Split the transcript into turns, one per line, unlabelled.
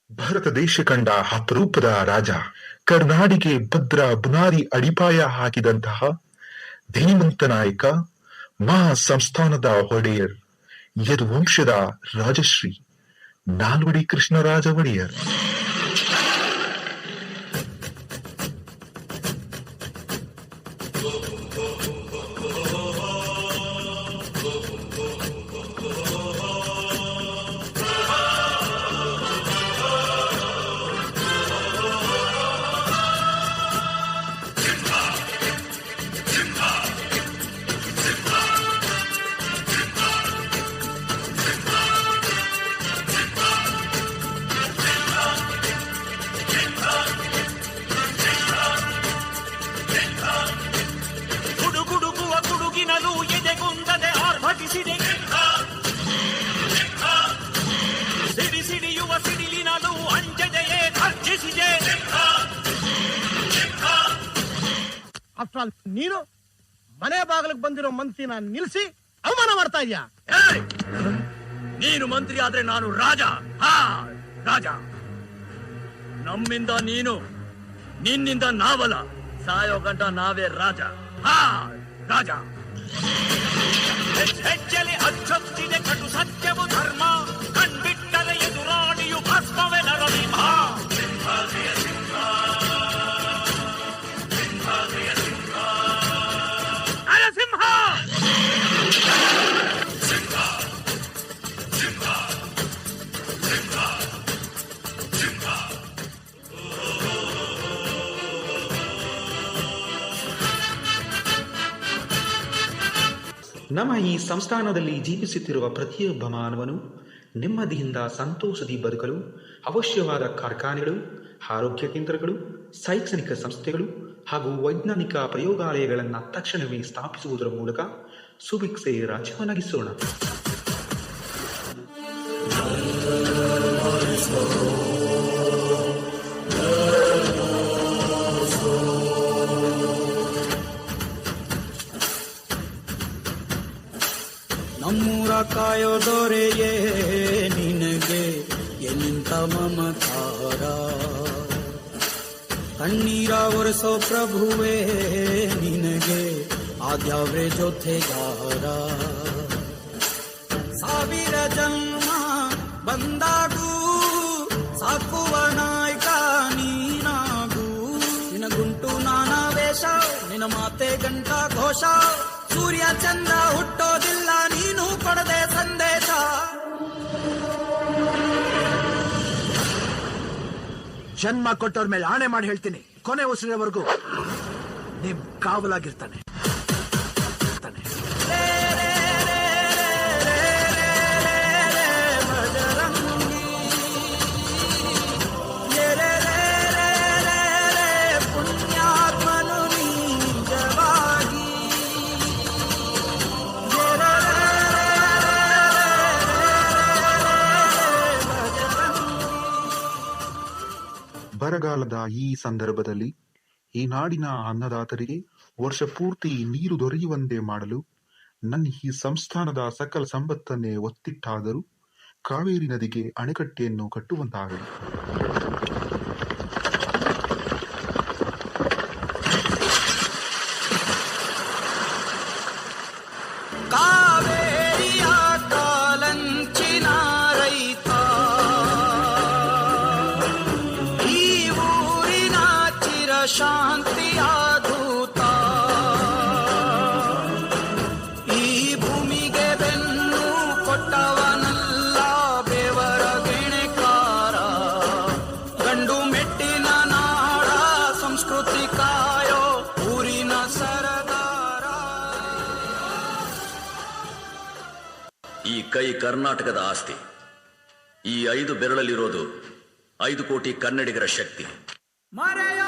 ಭಾರತ ದೇಶ ಕಂಡ ಅಪರೂಪದ ರಾಜ, ಕರ್ನಾಡಿಗೆ ಭದ್ರ ಬುನಾದಿ ಅಡಿಪಾಯ ಹಾಕಿದಂತಹ ಧೀಮಂತ ನಾಯಕ, ಮಹಾ ಸಂಸ್ಥಾನದ ಒಡೆಯರ್, ಯದುವಂಶದ ರಾಜಶ್ರೀ ನಾಲ್ವಡಿ ಕೃಷ್ಣರಾಜ ಒಡೆಯರ್.
ನೀನು ಮನೆ ಬಾಗಿಲಿಗೆ ಬಂದಿರೋ ಮಂತ್ರಿನ ನಿಲ್ಸಿ ಅವಮಾನ ಮಾಡ್ತಾ ಇದ್ಯಾ?
ನೀನು ಮಂತ್ರಿ ಆದ್ರೆ ನಾನು ರಾಜ. ರಾಜ ನಮ್ಮಿಂದ ನೀನು, ನಿನ್ನಿಂದ ನಾವಲ್ಲ. ಸಾಯೋ ಗಂಟ ನಾವೇ ರಾಜ. ರಾಜ
ಹೆಜ್ಜೆಲಿ ಅಚ್ಚೊತ್ತಿದೆ ಕಟು ಸತ್ಯವು ಧರ್ಮ, ಕಣ್ಬಿಟ್ಟರೆ ಎದುರಾಳಿಯು ಭಸ್ಮವೇ ನರಸಿಂಹ.
ನಮ್ಮ ಈ ಸಂಸ್ಥಾನದಲ್ಲಿ ಜೀವಿಸುತ್ತಿರುವ ಪ್ರತಿಯೊಬ್ಬ ಮಾನವನು ನೆಮ್ಮದಿಯಿಂದ ಸಂತೋಷದಿ ಬದುಕಲು ಅವಶ್ಯವಾದ ಕಾರ್ಖಾನೆಗಳು, ಆರೋಗ್ಯ ಕೇಂದ್ರಗಳು, ಶೈಕ್ಷಣಿಕ ಸಂಸ್ಥೆಗಳು ಹಾಗೂ ವೈಜ್ಞಾನಿಕ ಪ್ರಯೋಗಾಲಯಗಳನ್ನು ತಕ್ಷಣವೇ ಸ್ಥಾಪಿಸುವುದರ ಮೂಲಕ ಸುಭಿಕ್ಷೆ ರಾಜ್ಯವನ್ನಾಗಿಸೋಣ.
ನಮ್ಮೂರ ಕಾಯೋದೊರೆಯೇ ನಿನಗೆ ಎನ್ನಿಂತ ಮಮಕಾರ, ಕಣ್ಣೀರ ಒರೆಸೋ ಪ್ರಭುವೇ ನಿನಗೆ ಆದ್ಯಾವ್ರೆ ಜೊತೆಗಾರ. ಸಾವಿರ ಜನ್ಮ ಬಂದಾಗೂ ಸಾಕುವ ನಾಯಕ ನೀನಾಗೂ. ನಿನಗುಂಟು ನಾನಾ ವೇಷ, ನಿನ್ನ ಮಾತೆ ಗಂಟ ಘೋಷ. ಸೂರ್ಯ ಚಂದ್ರ ಹುಟ್ಟೋದಿಲ್ಲ ನೀನು ಕೊಡದೆ ಸಂದೇಶ.
ಜನ್ಮ ಕೊಟ್ಟವ್ರ ಮೇಲೆ ಆಣೆ ಮಾಡಿ ಹೇಳ್ತೀನಿ, ಕೊನೆ ಉಸಿರಿನವರೆಗೂ ನಿಮ್ ಕಾವಲಾಗಿರ್ತಾನೆ.
ಬರಗಾಲದ ಈ ಸಂದರ್ಭದಲ್ಲಿ ಈ ನಾಡಿನ ಅನ್ನದಾತರಿಗೆ ವರ್ಷ ಪೂರ್ತಿ ನೀರು ದೊರೆಯುವಂತೆ ಮಾಡಲು ನನ್ನ ಈ ಸಂಸ್ಥಾನದ ಸಕಲ ಸಂಪತ್ತನ್ನೇ ಒತ್ತಿಟ್ಟಾದರೂ ಕಾವೇರಿ ನದಿಗೆ ಅಣೆಕಟ್ಟೆಯನ್ನು ಕಟ್ಟುವಂತಾಗಲಿ.
ಶಾಂತಿಯ ದೂತ, ಈ ಭೂಮಿಗೆ ಬೆನ್ನು ಕೊಟ್ಟವನಲ್ಲ ಬೆವರ ಗೆಣೆಕಾರ. ಗಂಡು ಮೆಟ್ಟಿನ ನಾಡ ಸಂಸ್ಕೃತಿ ಕಾಯೋ ಊರಿನ ಸರದಾರ.
ಈ ಕೈ ಕರ್ನಾಟಕದ ಆಸ್ತಿ. ಈ 5 ಬೆರಳಲ್ಲಿರೋದು 5 ಕೋಟಿ ಕನ್ನಡಿಗರ ಶಕ್ತಿ.
ಮರೆಯ